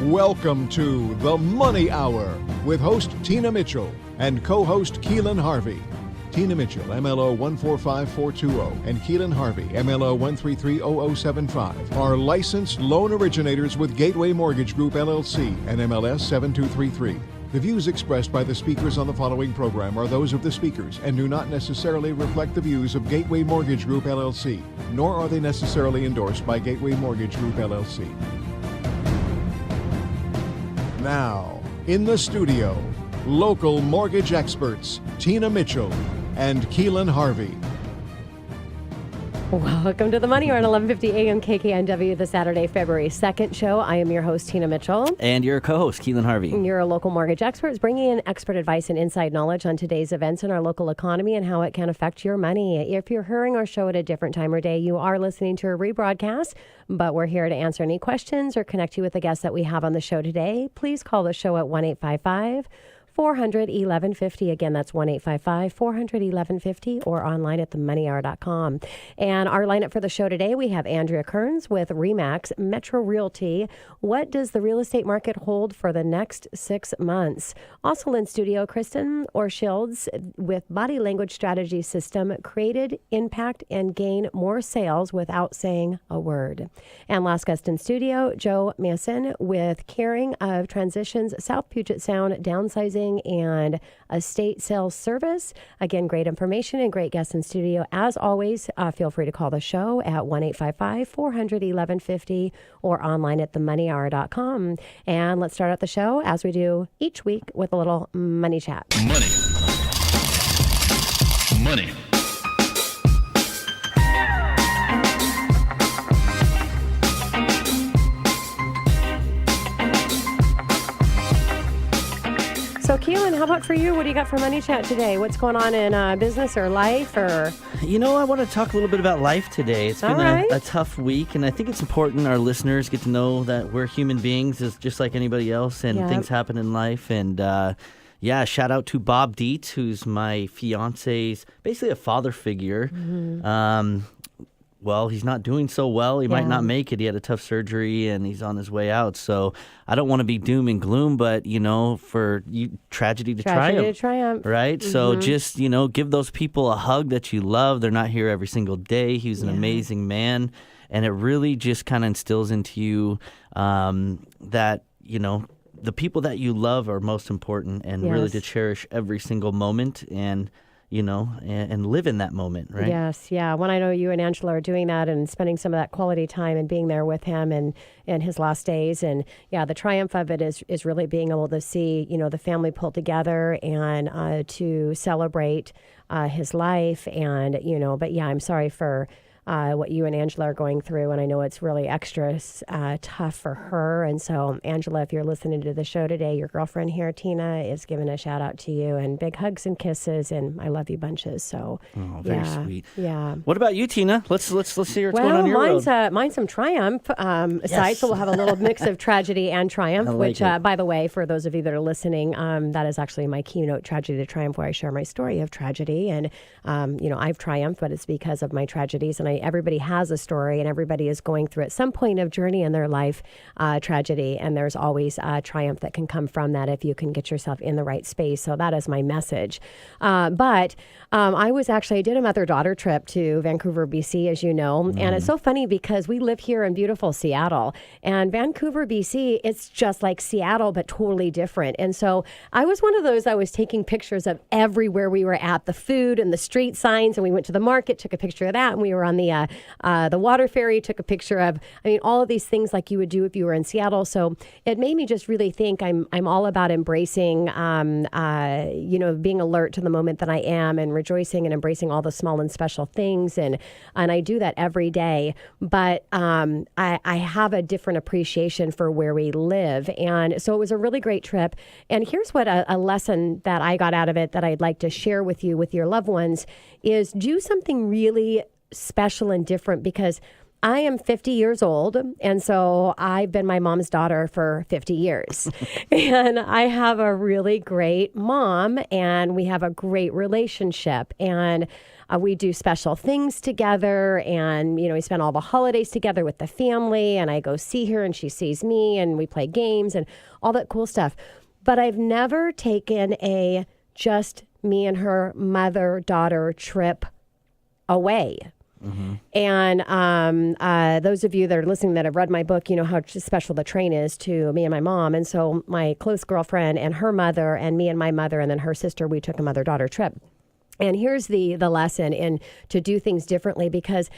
Welcome to The Money Hour with host Tina Mitchell and co-host Keelan Harvey. Tina Mitchell, MLO 145420, and Keelan Harvey, MLO 1330075, are licensed loan originators with Gateway Mortgage Group, LLC, and MLS 7233. The views expressed by the speakers on the following program are those of the speakers and do not necessarily reflect the views of Gateway Mortgage Group, LLC, nor are they necessarily endorsed by Gateway Mortgage Group, LLC. Now, in the studio, local mortgage experts Tina Mitchell and Keelan Harvey. Welcome to The Money Hour on 1150 AM KKNW, the Saturday, February 2nd show. I am your host, Tina Mitchell. And your co-host, Keelan Harvey. And you're a local mortgage expert, bringing in expert advice and inside knowledge on today's events in our local economy and how it can affect your money. If you're hearing our show at a different time or day, you are listening to a rebroadcast, but we're here to answer any questions or connect you with the guests that we have on the show today. Please call the show at 1-855-400-1150. Again, that's 1-855-400-1150 or online at themoneyhour.com. And our lineup for the show today, we have Andrea Kearns with RE/MAX Metro Realty. What does the real estate market hold for the next 6 months? Also in studio, Kristen Orshilds with Body Language Strategy System, created, impact, and gain more sales without saying a word. And last guest in studio, Joe Mason with Caring of Transitions, South Puget Sound, Downsizing, and estate sales service. Again, great information and great guests in studio. As always, feel free to call the show at 1-855-400-1150 or online at themoneyhour.com. And let's start out the show, as we do each week, with a little money chat. Money. So, Keelan, how about for you? What do you got for Money Chat today? What's going on in business or life? Or You know, I want to talk a little bit about life today. It's been a tough week, and I think it's important our listeners get to know that we're human beings just like anybody else, and things happen in life. And shout out to Bob Dietz, who's my fiance's basically a father figure. Mm-hmm. Well, he's not doing so well. He might not make it. He had a tough surgery, and he's on his way out. So I don't want to be doom and gloom, but, for tragedy to triumph. Right? Mm-hmm. So just, give those people a hug that you love. They're not here every single day. He was an amazing man. And it really just kind of instills into you that, the people that you love are most important, and really to cherish every single moment and live in that moment, right? Yes, yeah. When I know you and Angela are doing that and spending some of that quality time and being there with him and his last days. And the triumph of it is really being able to see, the family pull together and to celebrate his life. And, but I'm sorry for what you and Angela are going through. And I know it's really extra tough for her. And so, Angela, if you're listening to the show today, your girlfriend here, Tina, is giving a shout out to you, and big hugs and kisses, and I love you bunches. So, very sweet. Yeah. What about you, Tina? Let's hear what's going on your road. Mine's some triumph aside. So we'll have a little mix of tragedy and triumph, which, by the way, for those of you that are listening, that is actually my keynote, Tragedy to Triumph, where I share my story of tragedy. And, I've triumphed, but it's because of my tragedies. And everybody has a story, and everybody is going through at some point of journey in their life tragedy, and there's always triumph that can come from that if you can get yourself in the right space. So that is my message. But I did a mother-daughter trip to Vancouver, BC, as you know, and it's so funny because we live here in beautiful Seattle, and Vancouver, BC, it's just like Seattle, but totally different. And so I was one of those, I was taking pictures of everywhere we were at, the food and the street signs, and we went to the market, took a picture of that, and we were on the water ferry, took a picture of, all of these things like you would do if you were in Seattle. So it made me just really think I'm all about embracing, being alert to the moment that I am, and rejoicing and embracing all the small and special things. And I do that every day. But I have a different appreciation for where we live. And so it was a really great trip. And here's what a lesson that I got out of it that I'd like to share with you, with your loved ones, is do something really special and different, because I am 50 years old, and so I've been my mom's daughter for 50 years. And I have a really great mom, and we have a great relationship. And we do special things together, and we spend all the holidays together with the family, and I go see her and she sees me, and we play games and all that cool stuff. But I've never taken a just me and her mother-daughter trip away. Mm-hmm. And those of you that are listening that have read my book, you know how special the train is to me and my mom. And so my close girlfriend and her mother and me and my mother and then her sister, we took a mother-daughter trip. And here's the lesson in to do things differently, because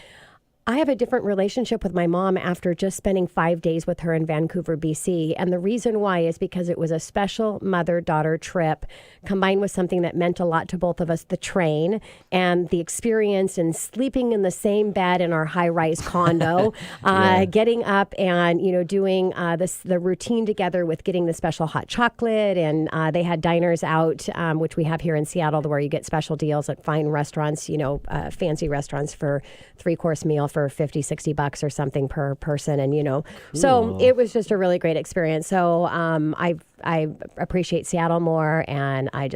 I have a different relationship with my mom after just spending 5 days with her in Vancouver, BC. And the reason why is because it was a special mother-daughter trip combined with something that meant a lot to both of us, the train and the experience and sleeping in the same bed in our high-rise condo, getting up and, doing the routine together with getting the special hot chocolate. And they had diners out, which we have here in Seattle, where you get special deals at fine restaurants, fancy restaurants for 3-course meal for $50-$60 or something per person. And, so it was just a really great experience. So I appreciate Seattle more, and I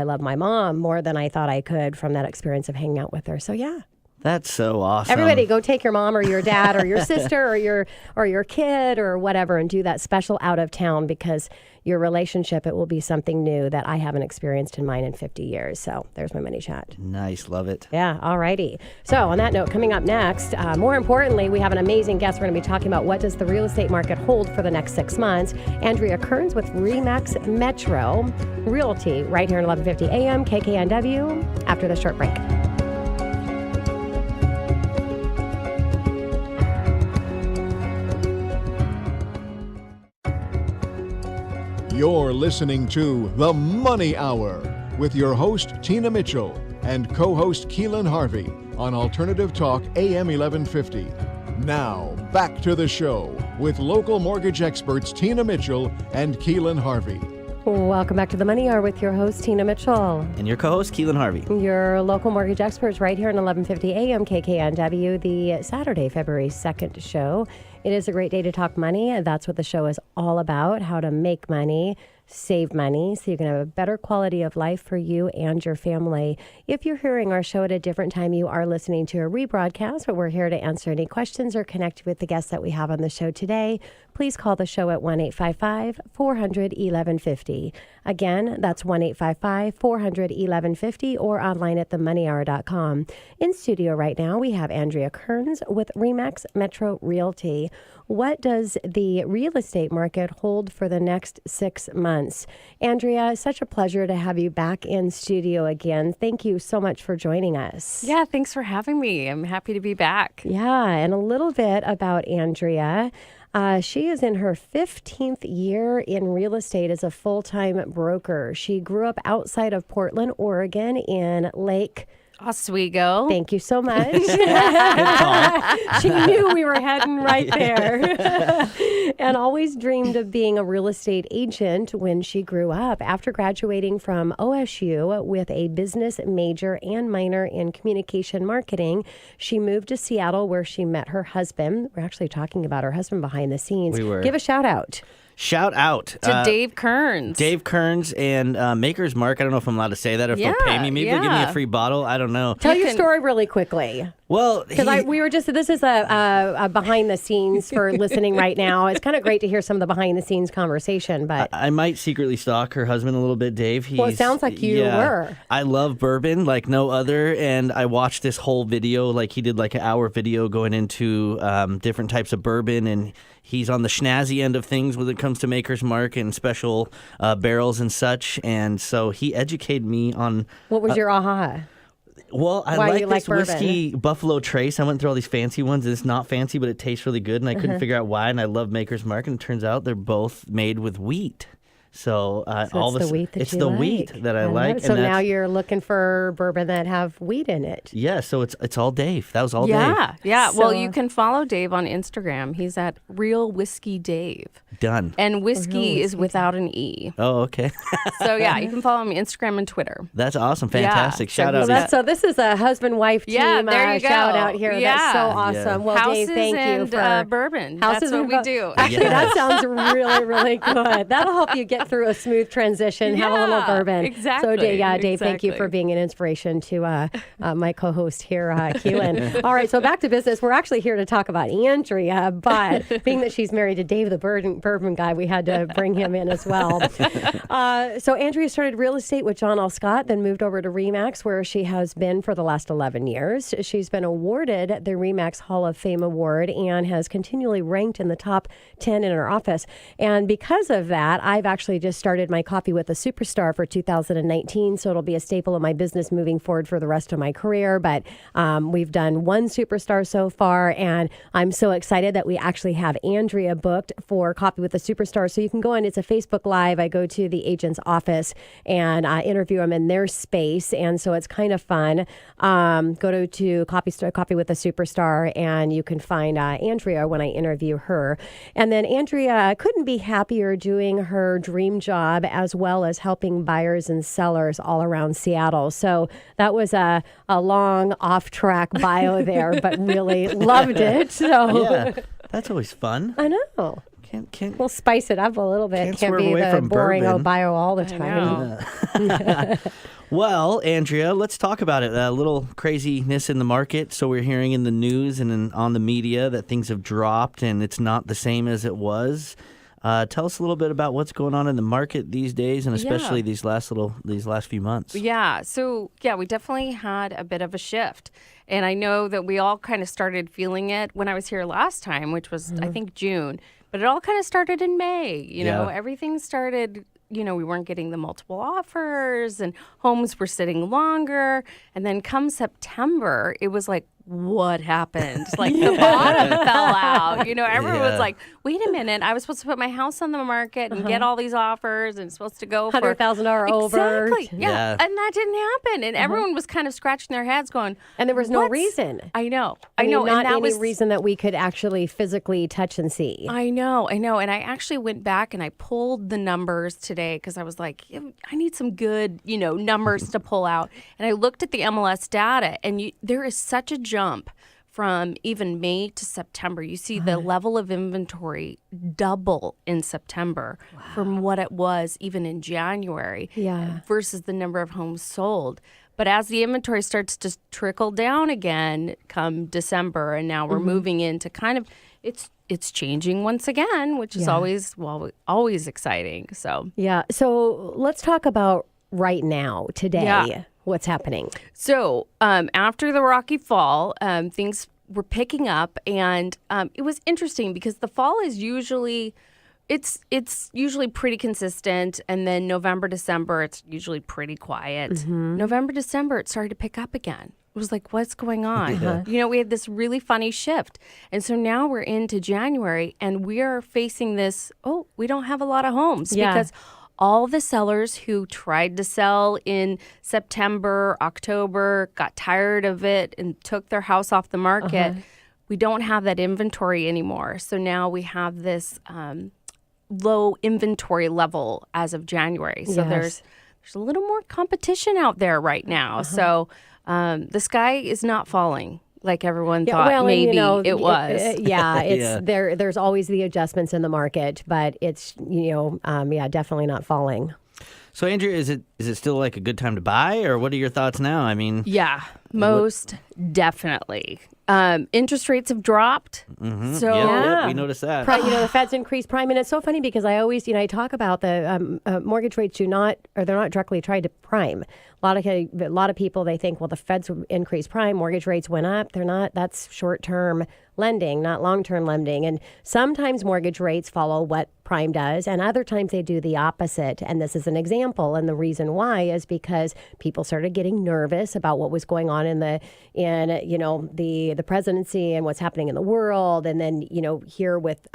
love my mom more than I thought I could from that experience of hanging out with her. So, yeah. That's so awesome. Everybody go take your mom or your dad or your sister or your kid or whatever and do that special out of town, because your relationship, it will be something new that I haven't experienced in mine in 50 years. So there's my mini chat. Nice. Love it. Yeah. All righty. So on that note, coming up next, more importantly, we have an amazing guest. We're going to be talking about what does the real estate market hold for the next 6 months. Andrea Kearns with RE/MAX Metro Realty right here at 1150 AM KKNW after the short break. You're listening to The Money Hour with your host, Tina Mitchell, and co-host Keelan Harvey on Alternative Talk AM 1150. Now, back to the show with local mortgage experts Tina Mitchell and Keelan Harvey. Welcome back to The Money Hour with your host, Tina Mitchell. And your co-host, Keelan Harvey. Your local mortgage experts right here on 1150 AM KKNW, the Saturday, February 2nd show. It is a great day to talk money. That's what the show is all about, how to make money, save money, so you can have a better quality of life for you and your family. If you're hearing our show at a different time, you are listening to a rebroadcast, but we're here to answer any questions or connect with the guests that we have on the show today. Please call the show at 1-855-400-1150. Again, that's 1-855-400-1150 or online at themoneyhour.com. In studio right now, we have Andrea Kearns with RE/MAX Metro Realty. What does the real estate market hold for the next 6 months? Andrea, such a pleasure to have you back in studio again. Thank you so much for joining us. Yeah, thanks for having me. I'm happy to be back. Yeah, and a little bit about Andrea. She is in her 15th year in real estate as a full-time broker. She grew up outside of Portland, Oregon in Lake Oswego. Thank you so much. She knew we were heading right there. And always dreamed of being a real estate agent when she grew up. After graduating from OSU with a business major and minor in communication marketing, she moved to Seattle where she met her husband. We're actually talking about her husband behind the scenes. We were. Give a shout out. Shout out to Dave Kearns. Dave Kearns and Maker's Mark. I don't know if I'm allowed to say that or if they'll pay me. Maybe they'll give me a free bottle. I don't know. Tell your story really quickly. Well, because this is a behind the scenes for listening right now. It's kind of great to hear some of the behind the scenes conversation, but I might secretly stalk her husband a little bit, Dave. Well, it sounds like you were. I love bourbon like no other, and I watched this whole video. Like he did like an hour video going into different types of bourbon, and he's on the schnazzy end of things when it comes to Maker's Mark and special barrels and such. And so he educated me on what was your aha. Well, I like this whiskey Buffalo Trace. I went through all these fancy ones. It's not fancy, but it tastes really good, and I couldn't figure out why. And I love Maker's Mark, and it turns out they're both made with wheat. So, all it's the wheat that it's you the like. Wheat that I like. So now you're looking for bourbon that have wheat in it. Yeah, so it's all Dave. That was all Dave. Yeah. So, well, you can follow Dave on Instagram. He's at Real Whiskey Dave. Done. And whiskey is without an E. Oh, okay. So yeah, you can follow him on Instagram and Twitter. That's awesome. Fantastic. Yeah. Shout out. So this is a husband-wife team there you go. shout out here. Yeah. That's so awesome. Yeah. Well, Houses Dave, thank you for bourbon. Houses That's what we do. Actually, that sounds really, really good. That'll help you get get through a smooth transition, have a little bourbon. Exactly. So, Dave, thank you for being an inspiration to my co-host here, Keelan. All right, so back to business. We're actually here to talk about Andrea, but being that she's married to Dave, the bourbon guy, we had to bring him in as well. So Andrea started real estate with John L. Scott, then moved over to RE/MAX, where she has been for the last 11 years. She's been awarded the RE/MAX Hall of Fame Award and has continually ranked in the top 10 in her office. And because of that, I've actually just started my Coffee with a Superstar for 2019, so it'll be a staple of my business moving forward for the rest of my career. But we've done one superstar so far, and I'm so excited that we actually have Andrea booked for Coffee with a Superstar. So you can go on, it's a Facebook Live. I go to the agent's office and interview them in their space, and so it's kind of fun. Go to Coffee with a Superstar, and you can find Andrea when I interview her. And then Andrea couldn't be happier doing her dream job as well as helping buyers and sellers all around Seattle. So that was a long off-track bio there, but really loved it. So Yeah, that's always fun. I know. Can't We'll spice it up a little bit. Can't be the boring old bio all the time. Well, Andrea, let's talk about it. A little craziness in the market. So we're hearing in the news and on the media that things have dropped and it's not the same as it was. Tell us a little bit about what's going on in the market these days, and especially these last few months. Yeah. So we definitely had a bit of a shift, and I know that we all kind of started feeling it when I was here last time, which was I think June. But it all kind of started in May. You know, everything started. We weren't getting the multiple offers, and homes were sitting longer. And then come September, it was like, what happened? Like the bottom fell out. Everyone was like, wait a minute, I was supposed to put my house on the market and get all these offers and it's supposed to go for $100,000 over. Exactly. Yeah. And that didn't happen. And everyone was kind of scratching their heads going, and there was no reason. I know. Not and that any reason that we could actually physically touch and see. I know. And I actually went back and I pulled the numbers today because I was like, I need some good, numbers to pull out. And I looked at the MLS data, and there is such a jump from even May to September. You see the level of inventory double in September from what it was even in January versus the number of homes sold. But as the inventory starts to trickle down again come December, and now we're moving into kind of, it's changing once again, which is always exciting. So So let's talk about right now, today. Yeah. What's happening? So after the rocky fall, things were picking up, and it was interesting because the fall is usually it's usually pretty consistent, and then November, December, it's usually pretty quiet. November, December, it started to pick up again. It was like, what's going on? We had this really funny shift. And so now we're into January, and we are facing this, we don't have a lot of homes because all the sellers who tried to sell in September, October, got tired of it and took their house off the market. We don't have that inventory anymore. So now we have this low inventory level as of January. So there's a little more competition out there right now. So the sky is not falling like everyone thought maybe it was. There's always the adjustments in the market, but it's definitely not falling. So Andrea, is it still like a good time to buy, or what are your thoughts now? I mean, most definitely. Interest rates have dropped. So we noticed that. The Fed's increased prime, and it's so funny because I always, I talk about the mortgage rates they're not directly tied to prime. A lot of people, they think, well, the Fed's increased prime, mortgage rates went up. They're not. That's short-term lending, not long-term lending. And sometimes mortgage rates follow what prime does, and other times they do the opposite. And this is an example. And the reason why is because people started getting nervous about what was going on in the presidency and what's happening in the world. And then, here with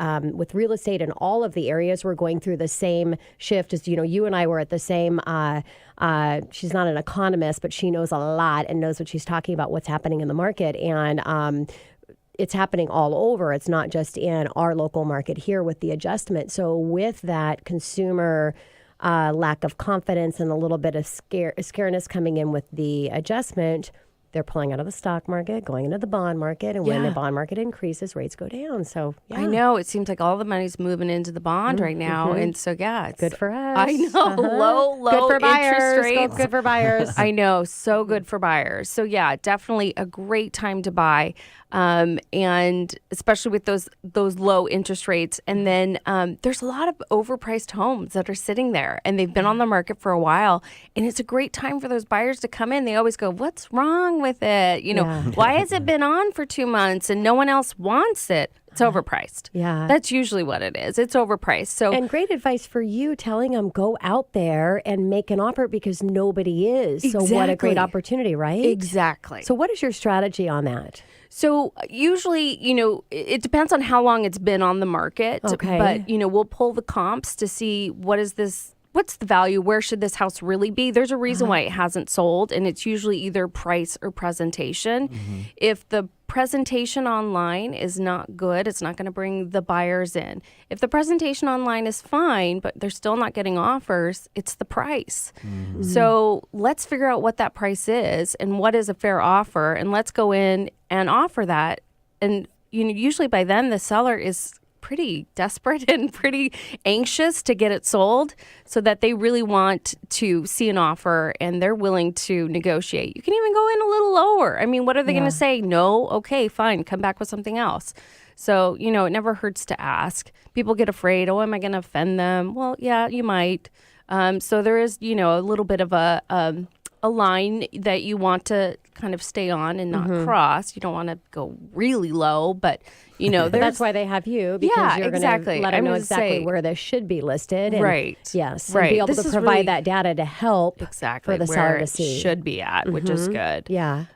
real estate and all of the areas, we're going through the same shift as, you and I were at the same she's not an economist, but she knows a lot and knows what she's talking about, what's happening in the market. And it's happening all over. It's not just in our local market here with the adjustment. So with that consumer lack of confidence and a little bit of scareness coming in with the adjustment, they're pulling out of the stock market, going into the bond market. And when the bond market increases, rates go down. So I know. It seems like all the money's moving into the bond right now. And so, it's good for us. I know. Low good for interest buyers. rates. Good for buyers. I know. So good for buyers. So, definitely a great time to buy. And especially with those low interest rates. And then there's a lot of overpriced homes that are sitting there and they've been on the market for a while. And it's a great time for those buyers to come in. They always go, what's wrong with it? Why has it been on for 2 months and no one else wants it? It's overpriced. Yeah. That's usually what it is. It's overpriced. So and great advice for you telling them go out there and make an offer because nobody is. Exactly. So what a great opportunity, right? Exactly. So what is your strategy on that? So usually, it depends on how long it's been on the market. Okay. But, we'll pull the comps to see what's the value? Where should this house really be? There's a reason why it hasn't sold, and it's usually either price or presentation. Mm-hmm. If the presentation online is not good, it's not going to bring the buyers in. If the presentation online is fine, but they're still not getting offers, it's the price. Mm-hmm. So let's figure out what that price is and what is a fair offer, and let's go in and offer that. And usually by then the seller is pretty desperate and pretty anxious to get it sold so that they really want to see an offer and they're willing to negotiate. You can even go in a little lower. I mean, what are they going to say? No? Okay, fine. Come back with something else. So, it never hurts to ask. People get afraid. Oh, am I going to offend them? Well, yeah, you might. So there is, a little bit of a line that you want to kind of stay on and not cross. You don't want to go really low, but that's why they have you, because you're going to let them know exactly where this should be listed. And, right. Yes. Right. And be able this to provide really, that data to help for the seller to see. It should be at, which is good. Yeah.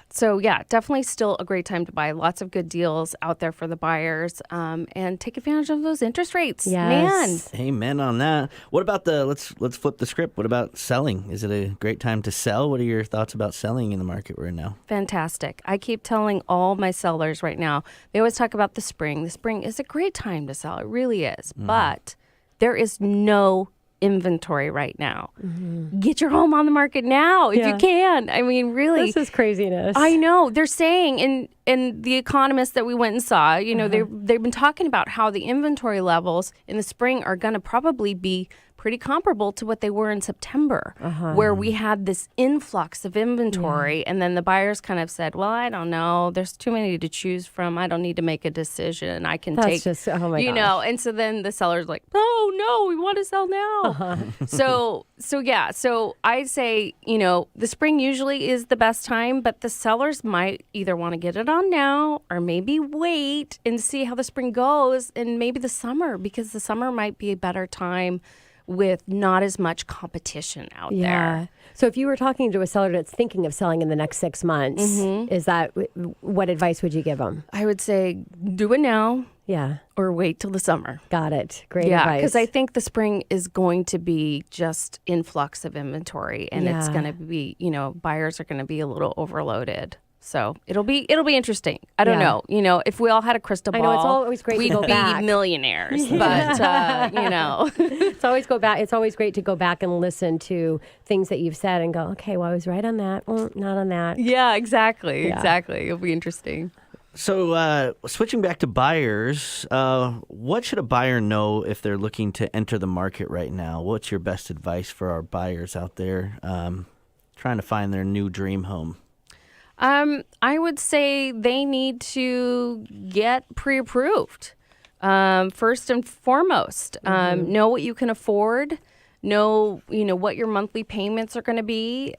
So definitely still a great time to buy. Lots of good deals out there for the buyers, and take advantage of those interest rates. Yes. Man. Amen on that. What about let's flip the script. What about selling? Is it a great time to sell? What are your thoughts about selling in the market we're in now? Fantastic. I keep telling all my sellers right now, they always talk about the spring. The spring is a great time to sell. It really is. Mm-hmm. But there is no inventory right now. Mm-hmm. Get your home on the market now if you can. I mean, really. This is craziness. I know. They're saying in the economists that we went and saw, they've been talking about how the inventory levels in the spring are going to probably be pretty comparable to what they were in September, where we had this influx of inventory. And then the buyers kind of said, well, I don't know. There's too many to choose from. I don't need to make a decision. I can take, just, oh my gosh. And so then the seller's like, oh, no, we want to sell now. So I'd say, the spring usually is the best time, but the sellers might either want to get it on now or maybe wait and see how the spring goes, and maybe the summer, because the summer might be a better time with not as much competition out there. So if you were talking to a seller that's thinking of selling in the next 6 months, what advice would you give them? I would say do it now. Yeah. Or wait till the summer. Got it. Great advice. Yeah, because I think the spring is going to be just influx of inventory, and it's going to be, buyers are going to be a little overloaded. So it'll be interesting. I don't know. If we all had a crystal ball, I know it's always great to go back. We'd be millionaires. But it's always great to go back and listen to things that you've said and go, okay, well, I was right on that. Well, not on that. Yeah, exactly. It'll be interesting. So switching back to buyers, what should a buyer know if they're looking to enter the market right now? What's your best advice for our buyers out there trying to find their new dream home? I would say they need to get pre-approved. First and foremost, know what you can afford, know, what your monthly payments are going to be.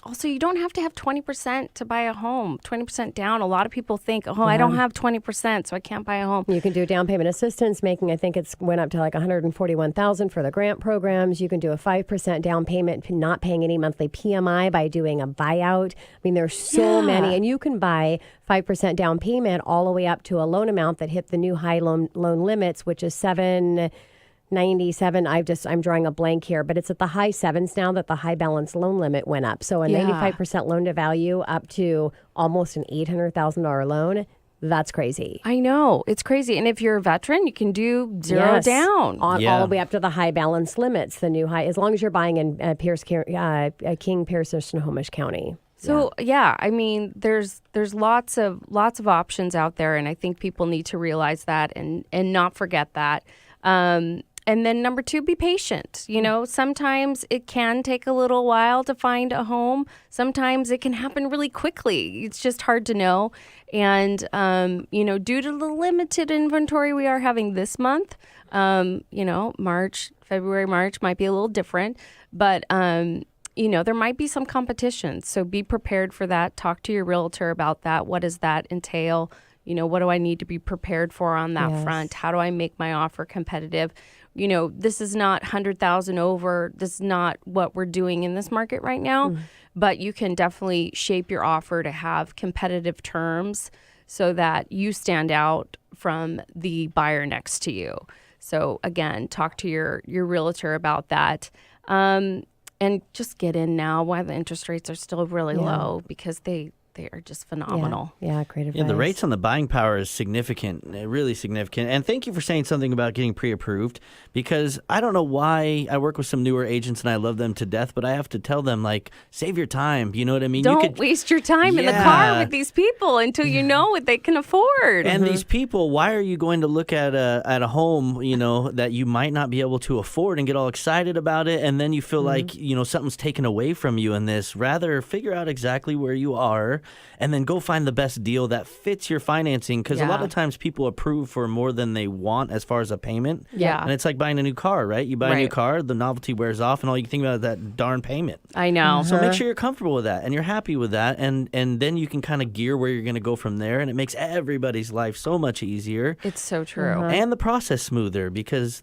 Also, you don't have to have 20% to buy a home, 20% down. A lot of people think, I don't have 20%, so I can't buy a home. You can do down payment assistance, I think it's went up to like $141,000 for the grant programs. You can do a 5% down payment, not paying any monthly PMI by doing a buyout. I mean, there's so many. And you can buy 5% down payment all the way up to a loan amount that hit the new high loan limits, which is $797. I'm drawing a blank here, but it's at the high sevens now that the high balance loan limit went up. So a 95% loan to value up to almost an $800,000 loan. That's crazy. I know. It's crazy. And if you're a veteran, you can do zero down. All the way up to the high balance limits, the new high, as long as you're buying in King, Pierce, or Snohomish County. So I mean, there's lots of options out there, and I think people need to realize that and not forget that. And then number 2, be patient. You know, sometimes it can take a little while to find a home. Sometimes it can happen really quickly. It's just hard to know. And, you know, due to the limited inventory we are having this month, you know, February, March might be a little different. But, you know, there might be some competition. So be prepared for that. Talk to your realtor about that. What does that entail? You know, what do I need to be prepared for on that front? How do I make my offer competitive? You know, this is not 100,000 over. This is not what we're doing in this market right now. But you can definitely shape your offer to have competitive terms so that you stand out from the buyer next to you. So again, talk to your realtor about that. And just get in now while the interest rates are still really low, because they are just phenomenal. Yeah, great advice. Yeah, the rates on the buying power is significant, really significant. And thank you for saying something about getting pre-approved, because I don't know why I work with some newer agents and I love them to death, but I have to tell them, like, save your time. You know what I mean? Don't waste your time in the car with these people until you know what they can afford. And these people, why are you going to look at a home, you know, that you might not be able to afford and get all excited about it, and then you feel like, you know, something's taken away from you in this? Rather, figure out exactly where you are and then go find the best deal that fits your financing, because a lot of times people approve for more than they want as far as a payment. Yeah. And it's like buying a new car, right? You buy a new car, the novelty wears off, and all you think about is that darn payment. I know. So make sure you're comfortable with that and you're happy with that, and then you can kind of gear where you're going to go from there, and it makes everybody's life so much easier. It's so true. And the process smoother, because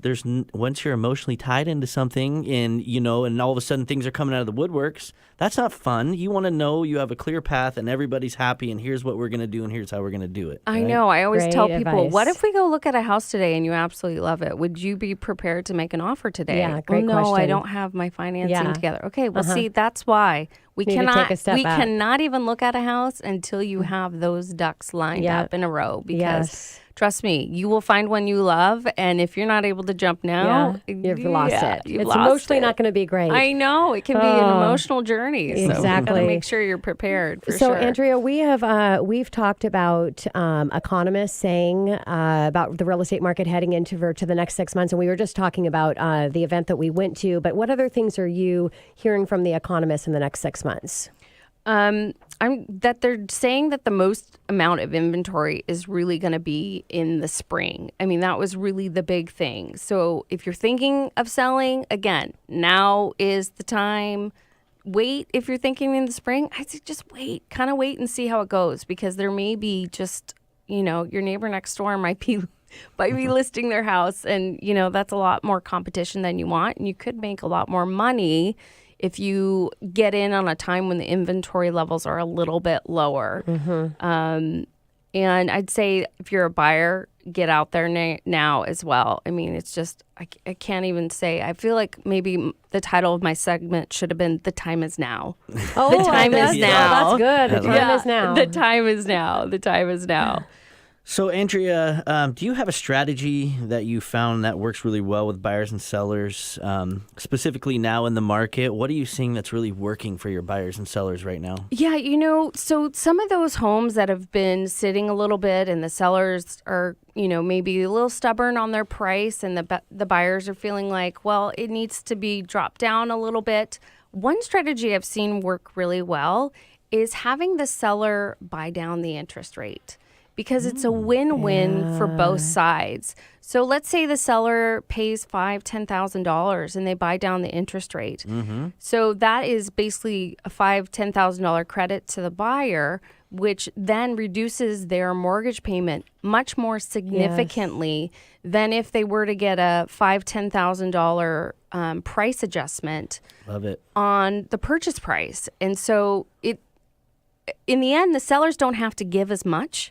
once you're emotionally tied into something, and you know, and all of a sudden things are coming out of the woodworks, that's not fun. You want to know you have a clear path and everybody's happy, and here's what we're going to do and here's how we're going to do it. I know. I always tell people, advice. what if we go look at a house today and you absolutely love it? Would you be prepared to make an offer today? Yeah, great no, I question. don't have my financing together. Okay, well, see, that's why we Need to take a step back. cannot even look at a house until you have those ducks lined up in a row, because trust me, you will find one you love, and if you're not able to jump now, you've lost it. You've It's lost emotionally it. not going to be great. I know. It can be an emotional journey. So Exactly. you gotta make sure you're prepared for So, sure. Andrea, we've talked about economists saying about the real estate market heading into to the next 6 months, and we were just talking about the event that we went to. But what other things are you hearing from the economists in the next 6 months? That they're saying that the most amount of inventory is really going to be in the spring. I mean, that was really the big thing. So if you're thinking of selling, again, now is the time. Wait, if you're thinking in the spring, I'd say just wait, kind of wait and see how it goes, because there may be just, you know, your neighbor next door might be listing their house, and, you know, that's a lot more competition than you want, and you could make a lot more money if you get in on a time when the inventory levels are a little bit lower. And I'd say if you're a buyer, get out there now as well. I mean, it's just, I can't even say. I feel like maybe the title of my segment should have been "The Time Is Now." Oh, the time is now. That's good. The time is now. The time is now. The time is now. So, Andrea, do you have a strategy that you found that works really well with buyers and sellers, specifically now in the market? What are you seeing that's really working for your buyers and sellers right now? Yeah, you know, so some of those homes that have been sitting a little bit and the sellers are, you know, maybe a little stubborn on their price, and the buyers are feeling like, well, it needs to be dropped down a little bit. One strategy I've seen work really well is having the seller buy down the interest rate, because it's a win-win for both sides. So let's say the seller pays $5,000-$10,000 and they buy down the interest rate. So that is basically a $5,000-$10,000 credit to the buyer, which then reduces their mortgage payment much more significantly than if they were to get a $5,000-$10,000 price adjustment. Love it. On the purchase price. And so in the end, the sellers don't have to give as much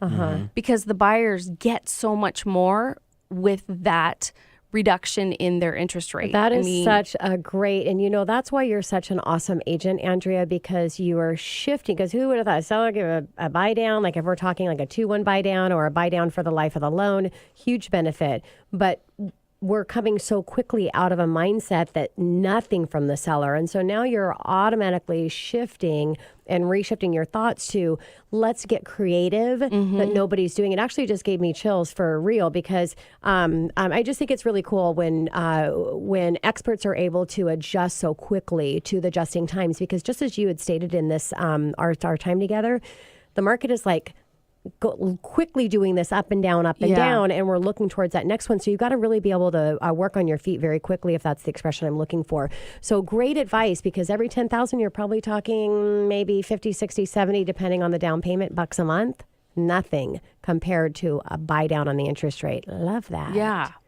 because the buyers get so much more with that reduction in their interest rate. That is such a great, and that's why you're such an awesome agent, Andrea, because you are shifting. Because who would have thought? Seller give a buy down, like if we're talking like a 2-1 buy down or a buy down for the life of the loan, huge benefit. But we're coming so quickly out of a mindset that nothing from the seller. And so now you're automatically shifting and reshifting your thoughts to let's get creative, that nobody's doing. It actually just gave me chills for real, because I just think it's really cool when experts are able to adjust so quickly to the adjusting times, because just as you had stated in this, our time together, the market is like, quickly doing this up and down, and we're looking towards that next one. So you've got to really be able to work on your feet very quickly, if that's the expression I'm looking for. So great advice, because every 10,000, you're probably talking maybe 50, 60, 70, depending on the down payment, bucks a month. Nothing compared to a buy down on the interest rate. Love that.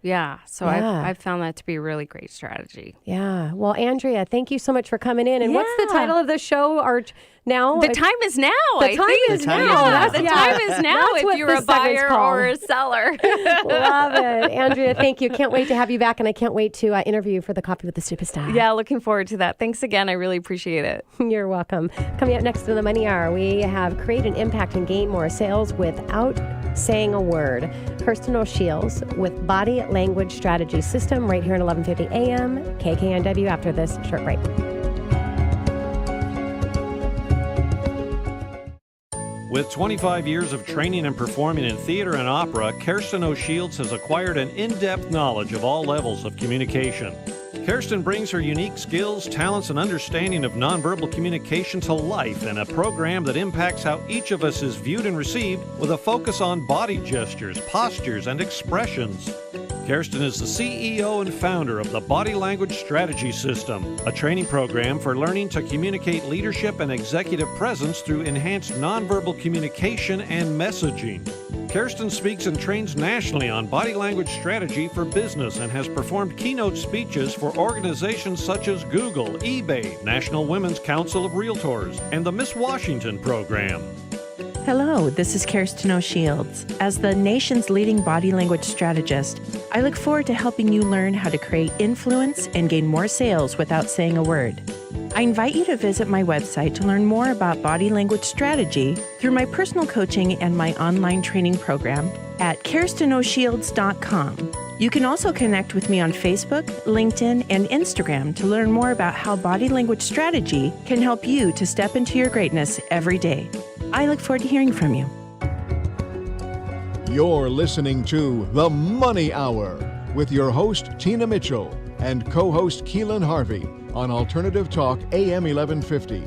Yeah. So I've found that to be a really great strategy. Yeah. Well, Andrea, thank you so much for coming in. And what's the title of the show? Now? The time is now. The time is now. The time is now if you're a buyer or a seller. Love it. Andrea, thank you. Can't wait to have you back, and I can't wait to interview you for the Coffee with the Superstar. Yeah, looking forward to that. Thanks again. I really appreciate it. You're welcome. Coming up next to the Money Hour, we have Create an Impact and Gain More Sales Without Saying a Word. Kirsten O'Shields with Body Language Strategy System right here at 11:50 a.m. KKNW after this short break. With 25 years of training and performing in theater and opera, Kirsten O'Shields has acquired an in-depth knowledge of all levels of communication. Kirsten brings her unique skills, talents, and understanding of nonverbal communication to life in a program that impacts how each of us is viewed and received, with a focus on body gestures, postures, and expressions. Kirsten is the CEO and founder of the Body Language Strategy System, a training program for learning to communicate leadership and executive presence through enhanced nonverbal communication and messaging. Kirsten speaks and trains nationally on body language strategy for business and has performed keynote speeches for organizations such as Google, eBay, National Women's Council of Realtors, and the Miss Washington program. Hello, this is Kirsten O'Shields. As the nation's leading body language strategist, I look forward to helping you learn how to create influence and gain more sales without saying a word. I invite you to visit my website to learn more about body language strategy through my personal coaching and my online training program at KirstenO'Shields.com. You can also connect with me on Facebook, LinkedIn, and Instagram to learn more about how body language strategy can help you to step into your greatness every day. I look forward to hearing from you. You're listening to The Money Hour with your host, Tina Mitchell, and co-host Keelan Harvey on Alternative Talk AM 1150.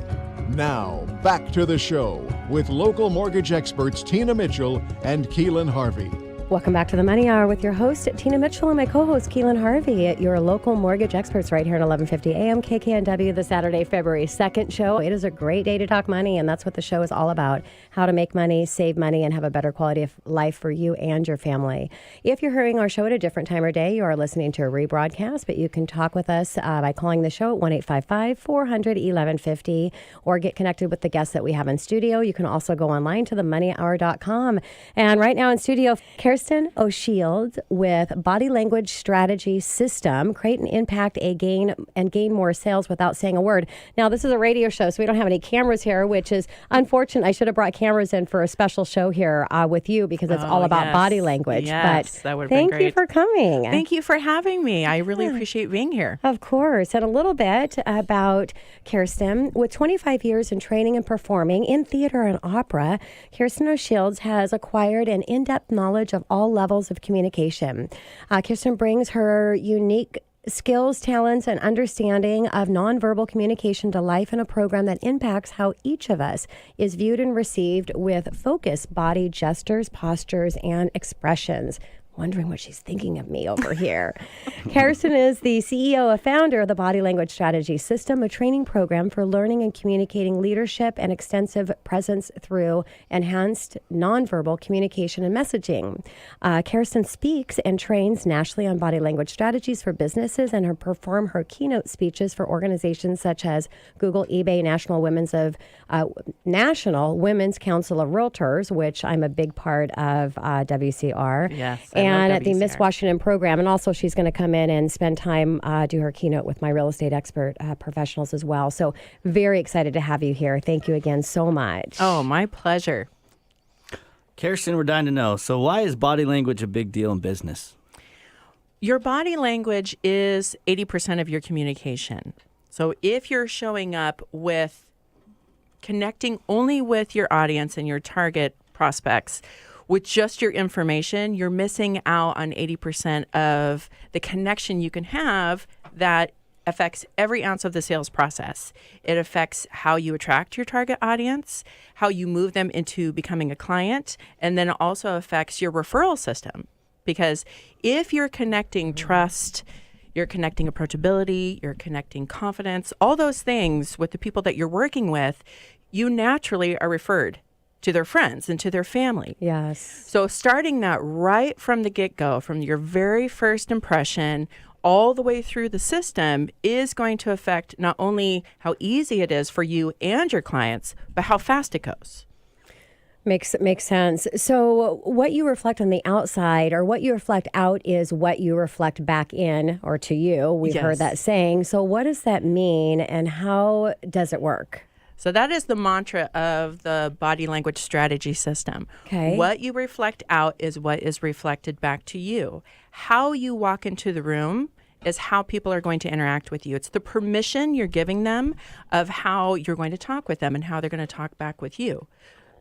Now, back to the show with local mortgage experts Tina Mitchell and Keelan Harvey. Welcome back to the Money Hour with your host, Tina Mitchell, and my co-host, Keelan Harvey, at your local mortgage experts right here at 1150 AM KKNW, the Saturday, February 2nd show. It is a great day to talk money, and that's what the show is all about, how to make money, save money, and have a better quality of life for you and your family. If you're hearing our show at a different time or day, you are listening to a rebroadcast, but you can talk with us by calling the show at 1-855-400-1150 or get connected with the guests that we have in studio. You can also go online to themoneyhour.com. And right now in studio, Kirsten O'Shields with Body Language Strategy System, Create an Impact, gain more sales without saying a word. Now, this is a radio show, so we don't have any cameras here, which is unfortunate. I should have brought cameras in for a special show here with you, because it's all about body language. Yes, but that would have been great. Thank you for coming. Thank you for having me. I really appreciate being here. Of course. And a little bit about Kirsten. With 25 years in training and performing in theater and opera, Kirsten O'Shields has acquired an in-depth knowledge of all levels of communication. Kirsten brings her unique skills, talents, and understanding of nonverbal communication to life in a program that impacts how each of us is viewed and received with focused body gestures, postures, and expressions. Wondering what she's thinking of me over here. Kirsten is the CEO and founder of the Body Language Strategy System, a training program for learning and communicating leadership and extensive presence through enhanced nonverbal communication and messaging. Kirsten speaks and trains nationally on body language strategies for businesses and perform her keynote speeches for organizations such as Google, eBay, National Women's Council of Realtors, which I'm a big part of WCR. Yes. and at the Miss Washington program. And also she's going to come in and spend time, do her keynote with my real estate expert professionals as well. So very excited to have you here. Thank you again so much. Oh, my pleasure. Kirsten, we're dying to know. So why is body language a big deal in business? Your body language is 80% of your communication. So if you're showing up with connecting only with your audience and your target prospects with just your information, you're missing out on 80% of the connection you can have that affects every ounce of the sales process. It affects how you attract your target audience, how you move them into becoming a client, and then it also affects your referral system. Because if you're connecting trust, you're connecting approachability, you're connecting confidence, all those things with the people that you're working with, you naturally are referred to their friends and to their family. Yes. So starting that right from the get-go, from your very first impression, all the way through the system is going to affect not only how easy it is for you and your clients, but how fast it goes. Makes sense. So what you reflect on the outside or what you reflect out is what you reflect back in or to you. We've heard that saying. So what does that mean and how does it work? So that is the mantra of the body language strategy system. Okay. What you reflect out is what is reflected back to you. How you walk into the room is how people are going to interact with you. It's the permission you're giving them of how you're going to talk with them and how they're going to talk back with you.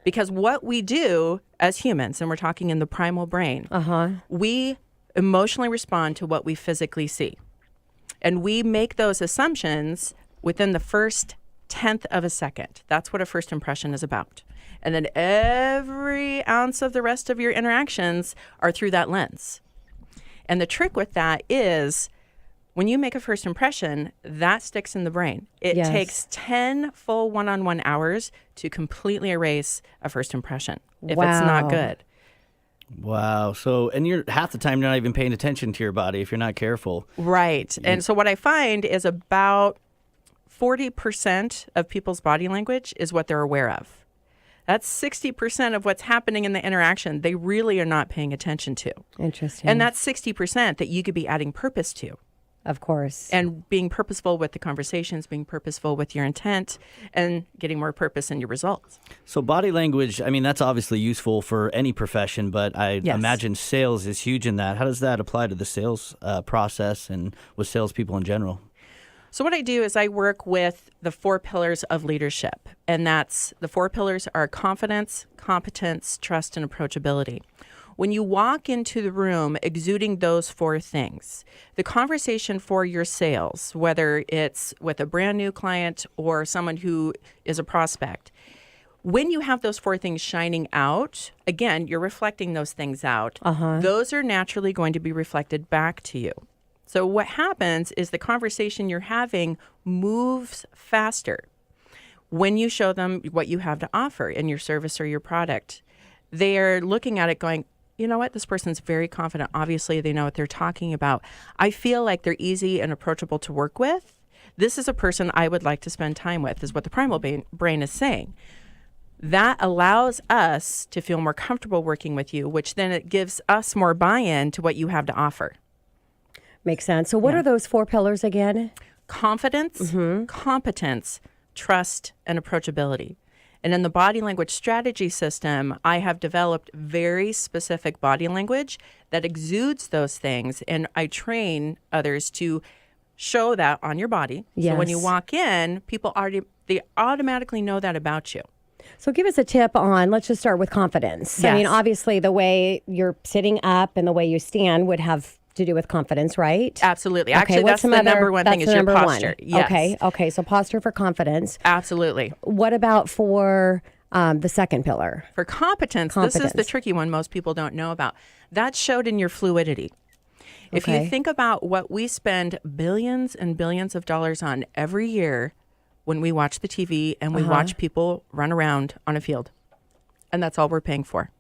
Because what we do as humans, and we're talking in the primal brain, we emotionally respond to what we physically see. And we make those assumptions within the first 10th of a second. That's what a first impression is about. And then every ounce of the rest of your interactions are through that lens. And the trick with that is when you make a first impression, that sticks in the brain. It takes 10 full one-on-one hours to completely erase a first impression if it's not good. Wow. So, and you're half the time you're not even paying attention to your body if you're not careful. Right. And so what I find is about 40% of people's body language is what they're aware of. That's 60% of what's happening in the interaction they really are not paying attention to. Interesting. And that's 60% that you could be adding purpose to. Of course. And being purposeful with the conversations, being purposeful with your intent, and getting more purpose in your results. So body language, I mean, that's obviously useful for any profession, but I imagine sales is huge in that. How does that apply to the sales process and with salespeople in general? So what I do is I work with the 4 pillars of leadership, and that's the 4 pillars are confidence, competence, trust, and approachability. When you walk into the room exuding those 4 things, the conversation for your sales, whether it's with a brand new client or someone who is a prospect, when you have those 4 things shining out, again, you're reflecting those things out. Those are naturally going to be reflected back to you. So what happens is the conversation you're having moves faster when you show them what you have to offer in your service or your product. They are looking at it going, you know what, this person's very confident. Obviously, they know what they're talking about. I feel like they're easy and approachable to work with. This is a person I would like to spend time with, is what the primal brain is saying. That allows us to feel more comfortable working with you, which then it gives us more buy-in to what you have to offer. Makes sense. So what are those 4 pillars again? Confidence, competence, trust, and approachability. And in the body language strategy system, I have developed very specific body language that exudes those things. And I train others to show that on your body. So when you walk in, people they automatically know that about you. So give us a tip on, let's just start with confidence. I mean, obviously the way you're sitting up and the way you stand would have to do with confidence, right? Absolutely. Actually, that's the number one thing is your posture. Yes. Okay. So posture for confidence. Absolutely. What about for the second pillar? For competence, this is the tricky one most people don't know about. That's showed in your fluidity. If you think about what we spend billions and billions of dollars on every year when we watch the TV and we watch people run around on a field, and that's all we're paying for.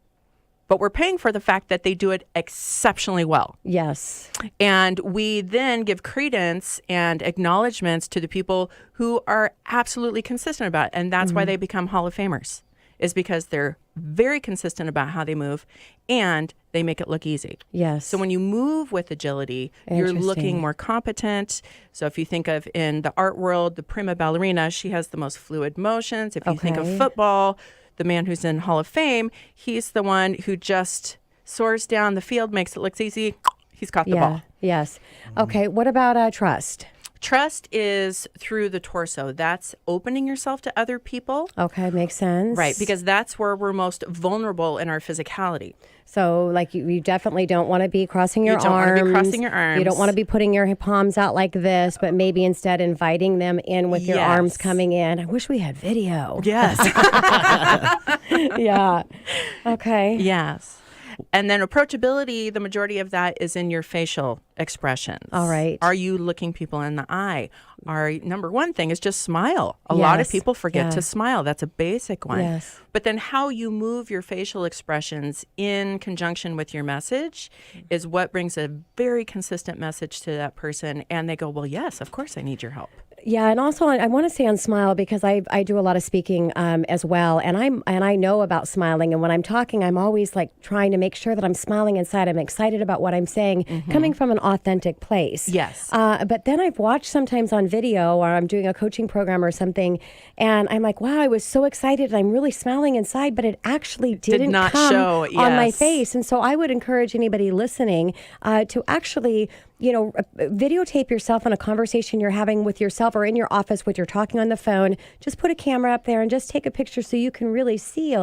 But we're paying for the fact that they do it exceptionally well. Yes. And we then give credence and acknowledgments to the people who are absolutely consistent about it. And that's why they become Hall of Famers, is because they're very consistent about how they move and they make it look easy. Yes. So when you move with agility, you're looking more competent. So if you think of in the art world, the prima ballerina, she has the most fluid motions. If you think of football, the man who's in Hall of Fame, he's the one who just soars down the field, makes it look easy. He's caught the ball. Yes. Okay. What about trust? Trust is through the torso. That's opening yourself to other people. Okay, makes sense. Right, because that's where we're most vulnerable in our physicality. So, like, you definitely don't want to be crossing your arms. You don't want to be crossing your arms. You don't want to be putting your palms out like this, but maybe instead inviting them in with your arms coming in. I wish we had video. Yes. Yeah. Okay. Yes. And then approachability, the majority of that is in your facial expressions. All right. Are you looking people in the eye? Number one thing is just smile. A lot of people forget to smile. That's a basic one. Yes. But then how you move your facial expressions in conjunction with your message is what brings a very consistent message to that person. And they go, well, yes, of course I need your help. Yeah, and also I want to say on smile because I do a lot of speaking as well, and I know about smiling. And when I'm talking, I'm always like trying to make sure that I'm smiling inside. I'm excited about what I'm saying, coming from an authentic place. Yes. But then I've watched sometimes on video, or I'm doing a coaching program or something, and I'm like, wow, I was so excited, and I'm really smiling inside, but it actually didn't not come show, on my face. And so I would encourage anybody listening to actually, videotape yourself in a conversation you're having with yourself or in your office when you're talking on the phone. Just put a camera up there and just take a picture so you can really see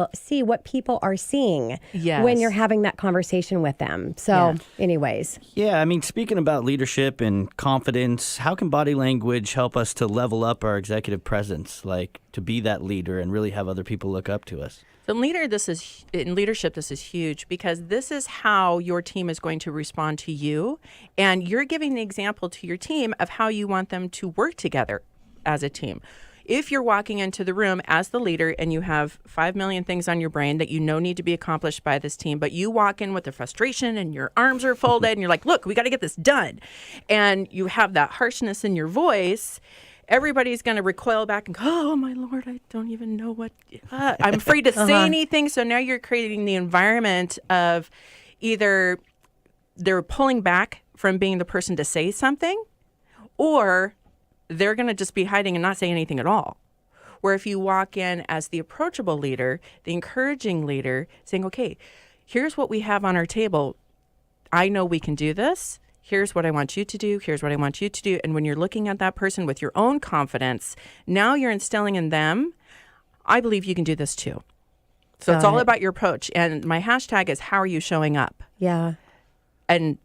what people are seeing when you're having that conversation with them. So anyways. Yeah, I mean, speaking about leadership and confidence, how can body language help us to level up our executive presence, like to be that leader and really have other people look up to us? So in leadership, this is huge because this is how your team is going to respond to you. And you're giving the example to your team of how you want them to work together as a team. If you're walking into the room as the leader and you have 5 million things on your brain that you know need to be accomplished by this team, but you walk in with the frustration and your arms are folded and you're like, look, we got to get this done. And you have that harshness in your voice, everybody's going to recoil back and go, oh, my Lord, I don't even know what, I'm afraid to say anything. So now you're creating the environment of either they're pulling back from being the person to say something, or they're going to just be hiding and not say anything at all. Where if you walk in as the approachable leader, the encouraging leader, saying, okay, here's what we have on our table. I know we can do this. Here's what I want you to do. Here's what I want you to do. And when you're looking at that person with your own confidence, now you're instilling in them, I believe you can do this too. So it's all about your approach. And my hashtag is, how are you showing up? Yeah. And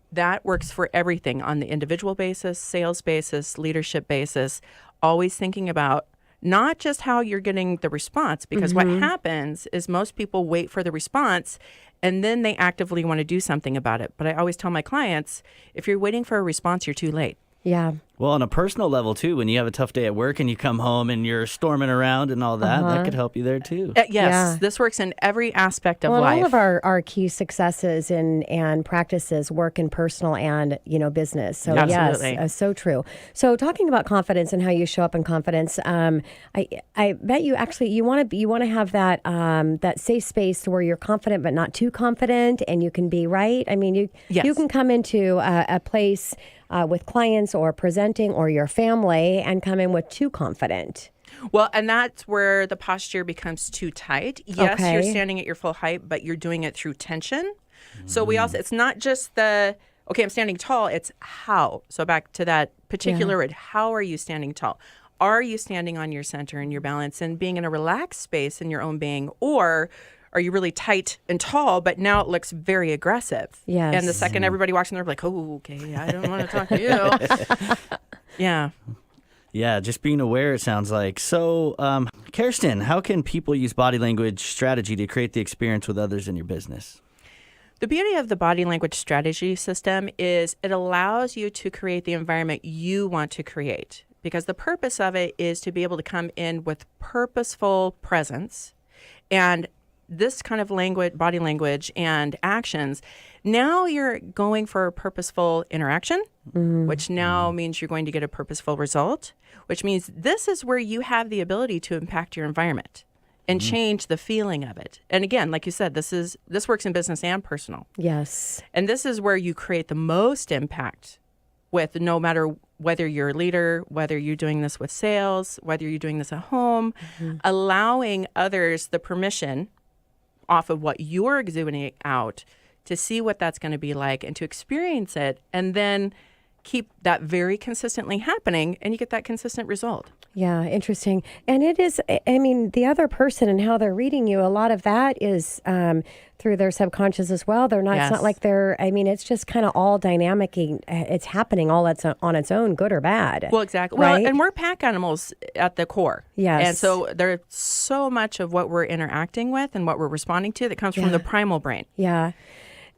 that works for everything on the individual basis, sales basis, leadership basis, always thinking about not just how you're getting the response, because what happens is most people wait for the response and then they actively want to do something about it. But I always tell my clients, if you're waiting for a response, you're too late. Yeah. Well, on a personal level, too, when you have a tough day at work and you come home and you're storming around and all that, that could help you there, too. This works in every aspect of life. life. All of our key successes and practices work in personal and, business. So, Absolutely. yes, so true. So, talking about confidence and how you show up in confidence, I bet you actually, you want to have that that safe space where you're confident but not too confident, and you can be right. I mean, you can come into a place with clients or presenting or your family and come in with too confident. Well, and that's where the posture becomes too tight. Yes, you're standing at your full height, but you're doing it through tension. So it's not just I'm standing tall, it's how. So back to that particular word, how are you standing tall? Are you standing on your center and your balance and being in a relaxed space in your own being, or are you really tight and tall, but now it looks very aggressive? Yes. And the second everybody walks in, they're like, oh, okay, I don't want to talk to you. Yeah. Yeah, just being aware, it sounds like. So, Kirsten, how can people use body language strategy to create the experience with others in your business? The beauty of the body language strategy system is it allows you to create the environment you want to create, because the purpose of it is to be able to come in with purposeful presence and this kind of body language and actions. Now you're going for a purposeful interaction, which now means you're going to get a purposeful result, which means this is where you have the ability to impact your environment. and change the feeling of it. And again, like you said, this works in business and personal. Yes. And this is where you create the most impact with, no matter whether you're a leader, whether you're doing this with sales, whether you're doing this at home, allowing others the permission off of what you're exuding out to see what that's going to be like and to experience it, and then keep that very consistently happening, and you get that consistent result. Yeah, interesting. And it is, I mean, the other person and how they're reading you, a lot of that is through their subconscious as well. They're not, Yes. It's not like it's just kind of all dynamic. It's happening all on its own, good or bad. Well, exactly. Right? Well, and we're pack animals at the core. Yes. And so there's so much of what we're interacting with and what we're responding to that comes from the primal brain. Yeah.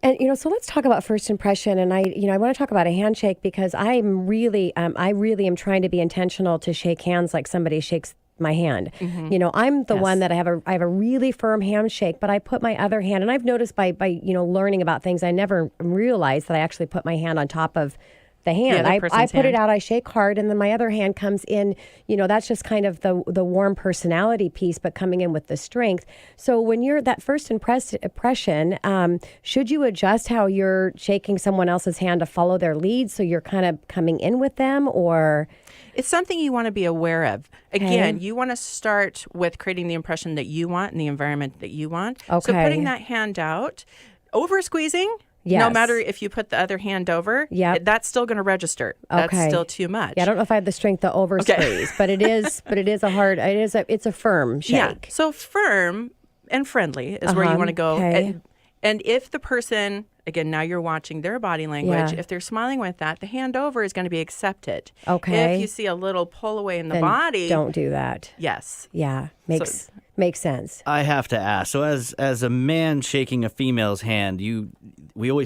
And, so let's talk about first impression. And I want to talk about a handshake because I really am trying to be intentional to shake hands like somebody shakes my hand. I'm the one that I have a really firm handshake, but I put my other hand, and I've noticed by learning about things, I never realized that I actually put my hand on top of the hand. I put it out, I shake hard, and then my other hand comes in. That's just kind of the warm personality piece, but coming in with the strength. So when you're that first impression, should you adjust how you're shaking someone else's hand to follow their lead so you're kind of coming in with them, or? It's something you want to be aware of. Again, you want to start with creating the impression that you want and the environment that you want. Okay. So putting that hand out, over squeezing. Yes. No matter if you put the other hand over, that's still going to register. That's still too much. Yeah, I don't know if I have the strength to over squeeze, but it's a firm shake. Yeah. So firm and friendly is where you want to go. Okay. And if the person, again, now you're watching their body language, if they're smiling with that, the hand over is going to be accepted. Okay. If you see a little pull away in the Then body, don't do that. Yes. Yeah, makes sense. I have to ask. So as a man shaking a female's hand,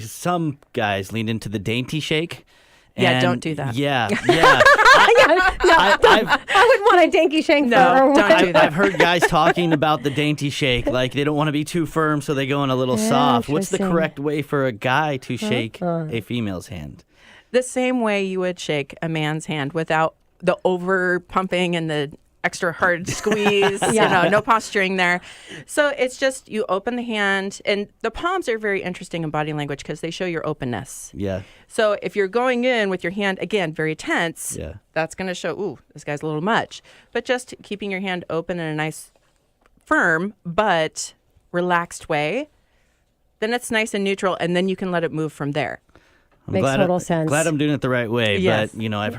some guys lean into the dainty shake. Yeah, don't do that. Yeah. I would want a dainty shake. No, don't do that. I've heard guys talking about the dainty shake, like they don't want to be too firm, so they go in a little soft. What's the correct way for a guy to shake a female's hand? The same way you would shake a man's hand without the over pumping and the extra hard squeeze, no posturing there. So it's just you open the hand, and the palms are very interesting in body language because they show your openness. Yeah. So if you're going in with your hand, again, very tense, that's going to show, ooh, this guy's a little much. But just keeping your hand open in a nice, firm, but relaxed way, then it's nice and neutral, and then you can let it move from there. Makes total sense. Glad I'm doing it the right way, Yes. but I've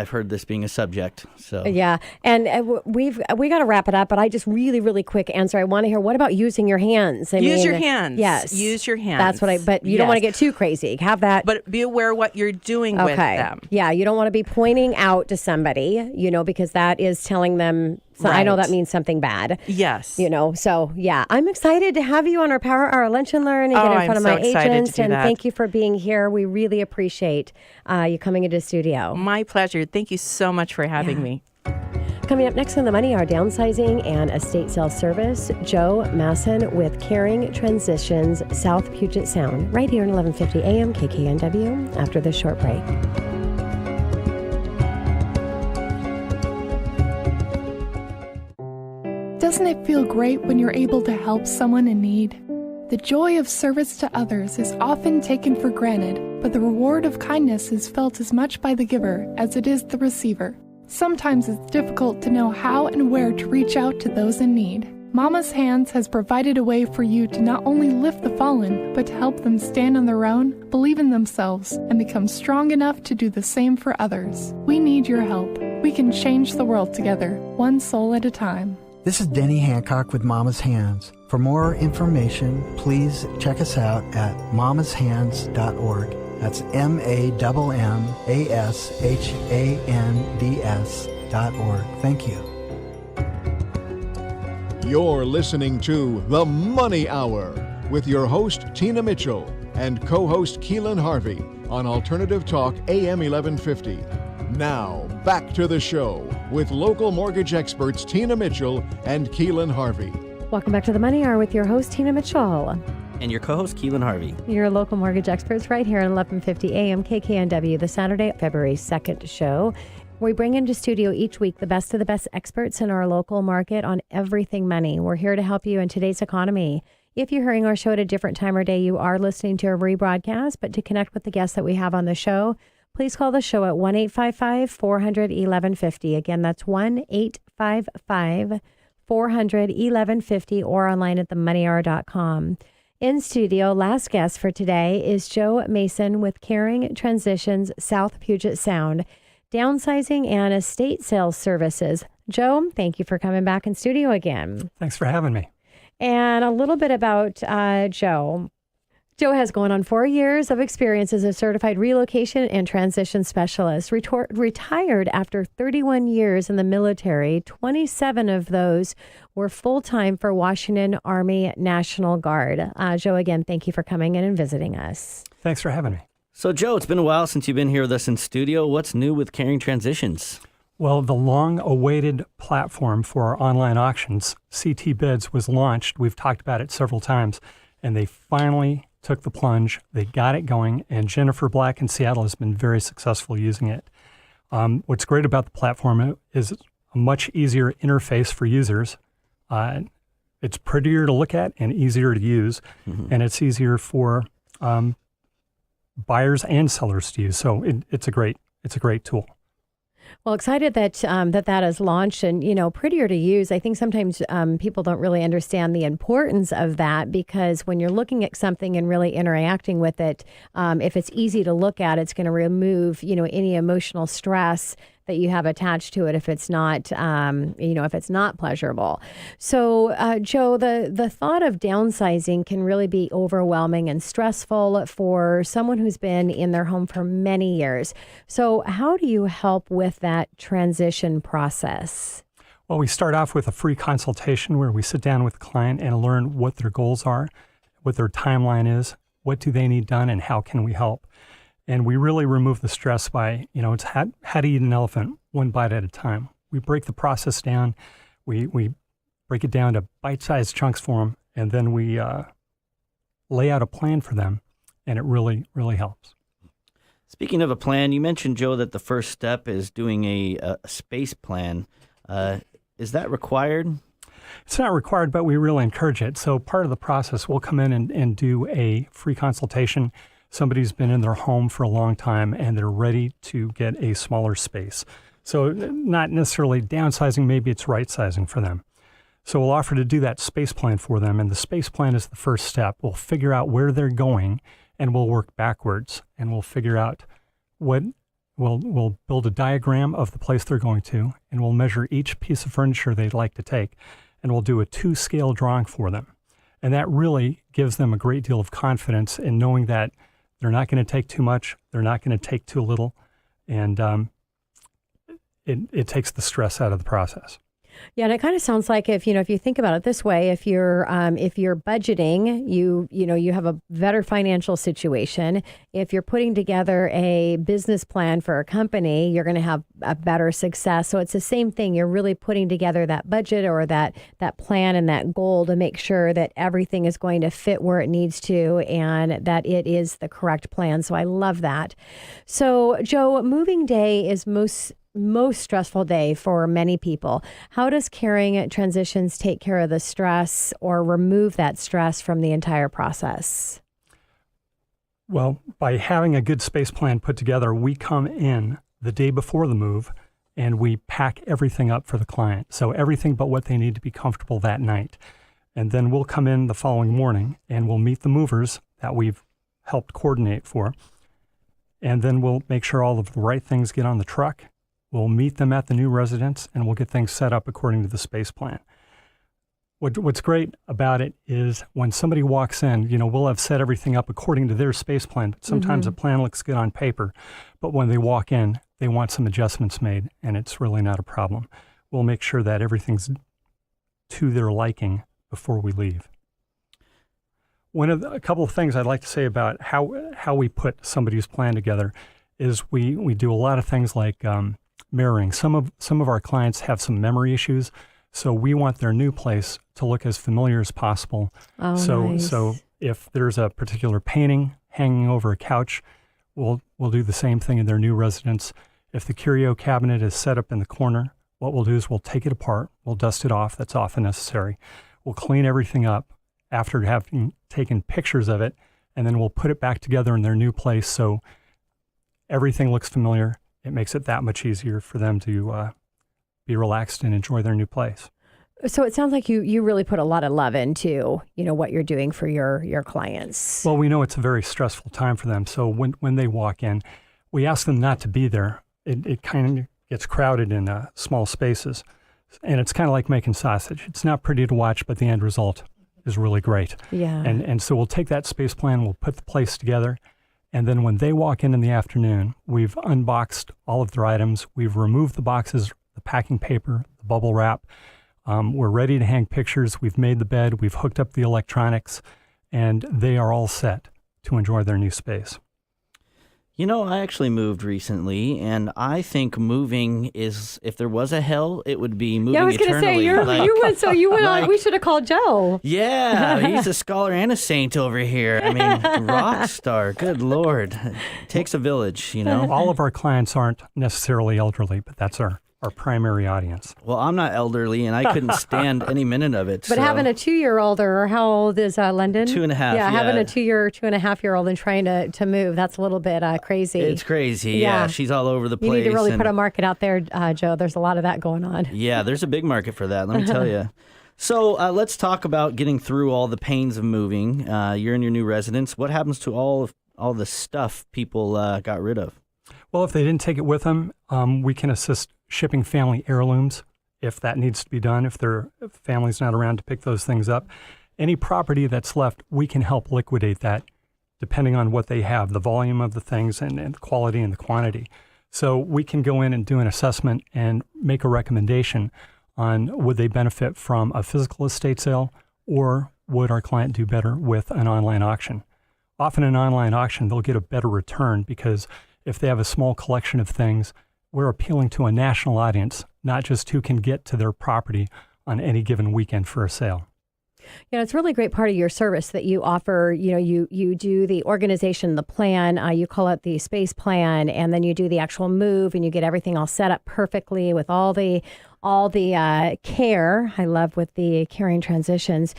heard this being a subject. So yeah, and we got to wrap it up. But I just really quick answer. I want to hear, what about using your hands? Use your hands. Yes, use your hands. That's what But you don't want to get too crazy. Have that. But be aware what you're doing with them. Yeah, you don't want to be pointing out to somebody, because that is telling them. So I know that means something bad. Yes. So yeah, I'm excited to have you on our Power Hour Lunch and Learn and get in front of my agents. And thank you for being here. We really appreciate you coming into the studio. My pleasure. Thank you so much for having me. Coming up next on The Money Hour, downsizing and estate sale service, Joe Masson with Caring Transitions, South Puget Sound, right here at 1150 AM KKNW after this short break. Doesn't it feel great when you're able to help someone in need? The joy of service to others is often taken for granted, but the reward of kindness is felt as much by the giver as it is the receiver. Sometimes it's difficult to know how and where to reach out to those in need. Mama's Hands has provided a way for you to not only lift the fallen, but to help them stand on their own, believe in themselves, and become strong enough to do the same for others. We need your help. We can change the world together, one soul at a time. This is Denny Hancock with Mama's Hands. For more information, please check us out at mamashands.org. That's MAMASHANDS.org. Thank you. You're listening to The Money Hour with your host, Tina Mitchell, and co-host Keelan Harvey on Alternative Talk AM 1150. Now, back to the show with local mortgage experts Tina Mitchell and Keelan Harvey. Welcome back to The Money Hour with your host, Tina Mitchell. And your co-host, Keelan Harvey. Your local mortgage experts right here on 1150 AM KKNW, the Saturday, February 2nd show. We bring into studio each week the best of the best experts in our local market on everything money. We're here to help you in today's economy. If you're hearing our show at a different time or day, you are listening to a rebroadcast. But to connect with the guests that we have on the show, please call the show at 1-855-400-1150. Again, that's 1-855-400-1150 or online at themoneyhour.com. In studio, last guest for today is Joe Mason with Caring Transitions South Puget Sound, downsizing and estate sales services. Joe, thank you for coming back in studio again. Thanks for having me. And a little bit about Joe. Joe has going on 4 years of experience as a certified relocation and transition specialist. Retired after 31 years in the military, 27 of those were full-time for Washington Army National Guard. Joe, again, thank you for coming in and visiting us. Thanks for having me. So, Joe, it's been a while since you've been here with us in studio. What's new with Caring Transitions? Well, the long-awaited platform for our online auctions, CT Bids, was launched. We've talked about it several times, and they finally took the plunge. They got it going, and Jennifer Black in Seattle has been very successful using it. What's great about the platform is a much easier interface for users. It's prettier to look at and easier to use, and it's easier for buyers and sellers to use. So it's a great tool. Well, excited that that is launched and, prettier to use. I think sometimes people don't really understand the importance of that, because when you're looking at something and really interacting with it, if it's easy to look at, it's going to remove, any emotional stress that you have attached to it if it's not, if it's not pleasurable. So, Joe, the thought of downsizing can really be overwhelming and stressful for someone who's been in their home for many years. So how do you help with that transition process? Well, we start off with a free consultation where we sit down with the client and learn what their goals are, what their timeline is, what do they need done, and how can we help. And we really remove the stress by, it's how to eat an elephant one bite at a time. We break the process down. We break it down to bite-sized chunks for them, and then we lay out a plan for them, and it really, really helps. Speaking of a plan, you mentioned, Joe, that the first step is doing a space plan. Is that required? It's not required, but we really encourage it. So part of the process, we'll come in and do a free consultation. Somebody's been in their home for a long time and they're ready to get a smaller space. So not necessarily downsizing, maybe it's right sizing for them. So we'll offer to do that space plan for them, and the space plan is the first step. We'll figure out where they're going and we'll work backwards, and we'll figure out we'll build a diagram of the place they're going to, and we'll measure each piece of furniture they'd like to take, and we'll do a 2-scale drawing for them. And that really gives them a great deal of confidence in knowing that they're not going to take too much, they're not going to take too little, and it takes the stress out of the process. Yeah, and it kind of sounds like if you think about it this way, if you're budgeting, you have a better financial situation. If you're putting together a business plan for a company, you're going to have a better success. So it's the same thing. You're really putting together that budget or that plan and that goal to make sure that everything is going to fit where it needs to and that it is the correct plan. So I love that. So, Joe, moving day is most stressful day for many people. How does Caring Transitions take care of the stress or remove that stress from the entire process? Well, by having a good space plan put together, we come in the day before the move and we pack everything up for the client. So everything but what they need to be comfortable that night. And then we'll come in the following morning and we'll meet the movers that we've helped coordinate for. And then we'll make sure all of the right things get on the truck. We'll meet them at the new residence, and we'll get things set up according to the space plan. What's great about it is when somebody walks in, we'll have set everything up according to their space plan, but sometimes a plan looks good on paper, but when they walk in, they want some adjustments made, and it's really not a problem. We'll make sure that everything's to their liking before we leave. A couple of things I'd like to say about how we put somebody's plan together is we do a lot of things like mirroring. Some of our clients have some memory issues, so we want their new place to look as familiar as possible. Oh, nice. So if there's a particular painting hanging over a couch, we'll do the same thing in their new residence. If the curio cabinet is set up in the corner, what we'll do is we'll take it apart, we'll dust it off, that's often necessary. We'll clean everything up after having taken pictures of it, and then we'll put it back together in their new place so everything looks familiar. It makes it that much easier for them to be relaxed and enjoy their new place. So it sounds like you really put a lot of love into, what you're doing for your clients. Well, we know it's a very stressful time for them. So when they walk in, we ask them not to be there. It kind of gets crowded in small spaces. And it's kind of like making sausage. It's not pretty to watch, but the end result is really great. Yeah. And so we'll take that space plan, we'll put the place together. And then when they walk in the afternoon, we've unboxed all of their items. We've removed the boxes, the packing paper, the bubble wrap. We're ready to hang pictures. We've made the bed. We've hooked up the electronics, and they are all set to enjoy their new space. I actually moved recently, and I think moving is, if there was a hell, it would be moving eternally. Yeah, I was going to say, you went on, we should have called Joe. Yeah, he's a scholar and a saint over here. I mean, rock star, good Lord. It takes a village, All of our clients aren't necessarily elderly, but that's our primary audience. Well, I'm not elderly, and I couldn't stand any minute of it. But having a 2-year-old, or how old is London? 2.5. Yeah, having a 2.5-year-old and trying to move, that's a little bit crazy. It's crazy. Yeah, she's all over the place. You need to really put a market out there, Joe. There's a lot of that going on. Yeah, there's a big market for that, let me tell you. So let's talk about getting through all the pains of moving. You're in your new residence. What happens to all the stuff people got rid of? Well, if they didn't take it with them, we can assist shipping family heirlooms if that needs to be done, if their family's not around to pick those things up. Any property that's left, we can help liquidate that depending on what they have, the volume of the things and the quality and the quantity. So we can go in and do an assessment and make a recommendation on would they benefit from a physical estate sale, or would our client do better with an online auction. Often an online auction, they'll get a better return because if they have a small collection of things, we're appealing to a national audience, not just who can get to their property on any given weekend for a sale. It's a really great part of your service that you offer. You do the organization, the plan, you call it the space plan, and then you do the actual move, and you get everything all set up perfectly with all the care. I love with the caring transitions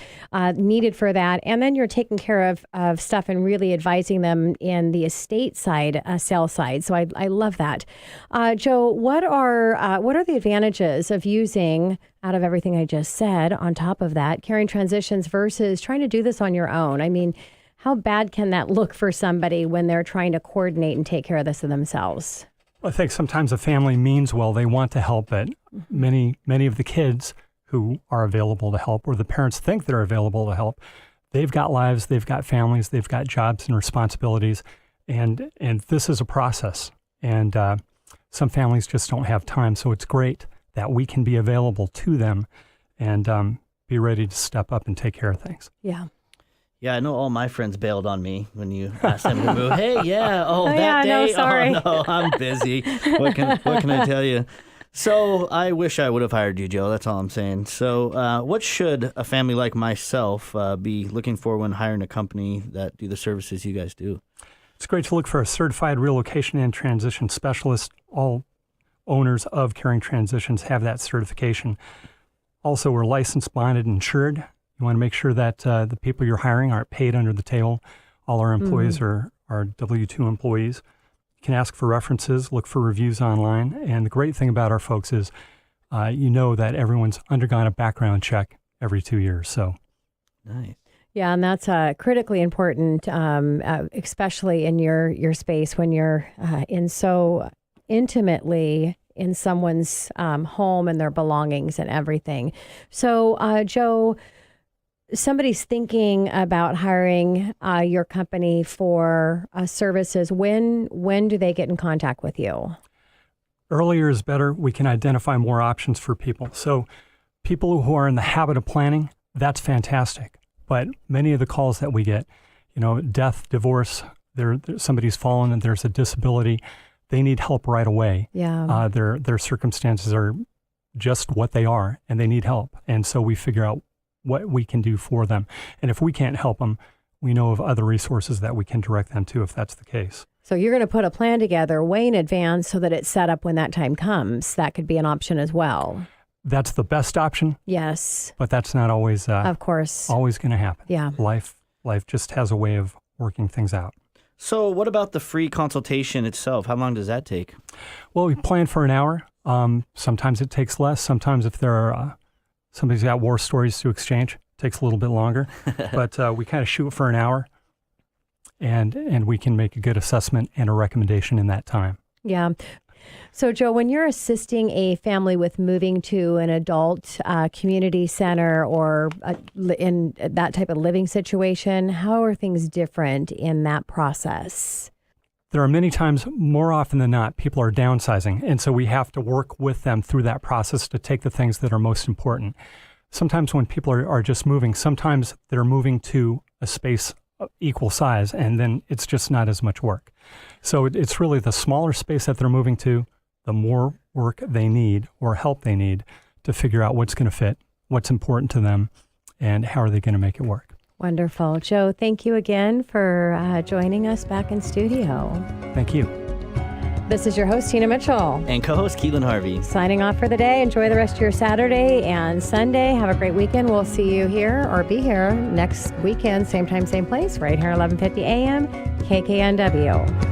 needed for that, and then you're taking care of stuff and really advising them in the estate side, sale side. So I love that. Joe, what are the advantages of using, out of everything I just said, on top of that, caring transitions versus trying to do this on your own? I mean, how bad can that look for somebody when they're trying to coordinate and take care of this themselves? I think sometimes a family means well, they want to help, but many of the kids who are available to help, or the parents think they're available to help, they've got lives, they've got families, they've got jobs and responsibilities, and this is a process. And some families just don't have time, so it's great that we can be available to them and be ready to step up and take care of things. Yeah. Yeah, I know all my friends bailed on me when you asked them to move. Hey, that day? No, sorry. Oh, no, I'm busy. What can I tell you? So I wish I would have hired you, Joe. That's all I'm saying. So what should a family like myself be looking for when hiring a company that do the services you guys do? It's great to look for a certified relocation and transition specialist. All owners of Caring Transitions have that certification. Also, we're licensed, bonded, and insured. You want to make sure that the people you're hiring aren't paid under the table. All our employees are W-2 employees. You can ask for references, look for reviews online. And the great thing about our folks is you know that everyone's undergone a background check every 2 years. So nice. Yeah, and that's critically important, especially in your space when you're in so intimately in someone's home and their belongings and everything. So, Joe, somebody's thinking about hiring your company for services. When do they get in contact with you? Earlier is better. We can identify more options for people. So people who are in the habit of planning, that's fantastic. But many of the calls that we get, death, divorce, somebody's fallen and there's a disability, they need help right away. Yeah. Their circumstances are just what they are, and they need help. And so we figure out what we can do for them. And if we can't help them, we know of other resources that we can direct them to if that's the case. So you're going to put a plan together way in advance so that it's set up when that time comes. That could be an option as well. That's the best option. Yes. But that's not always, of course, always going to happen. Yeah. Life just has a way of working things out. So what about the free consultation itself? How long does that take? Well, we plan for an hour. Sometimes it takes less. Sometimes if there are somebody's got war stories to exchange, it takes a little bit longer. But we kind of shoot for an hour, and we can make a good assessment and a recommendation in that time. Yeah. So, Joe, when you're assisting a family with moving to an adult community center or in that type of living situation, how are things different in that process? There are many times, more often than not, people are downsizing. And so we have to work with them through that process to take the things that are most important. Sometimes when people are just moving, sometimes they're moving to a space equal size, and then it's just not as much work. So it's really the smaller space that they're moving to, the more work they need or help they need to figure out what's going to fit, what's important to them, and how are they going to make it work. Wonderful. Joe, thank you again for joining us back in studio. Thank you. This is your host, Tina Mitchell. And co-host Keelan Harvey. Signing off for the day. Enjoy the rest of your Saturday and Sunday. Have a great weekend. We'll see you here or be here next weekend, same time, same place, right here, 11:50 a.m., KKNW.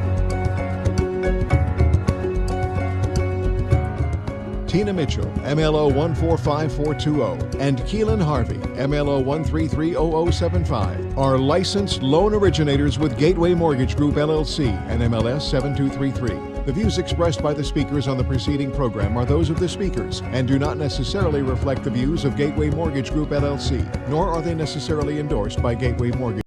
Tina Mitchell, MLO 145420, and Keelan Harvey, MLO 1330075, are licensed loan originators with Gateway Mortgage Group, LLC, and MLS 7233. The views expressed by the speakers on the preceding program are those of the speakers and do not necessarily reflect the views of Gateway Mortgage Group, LLC, nor are they necessarily endorsed by Gateway Mortgage.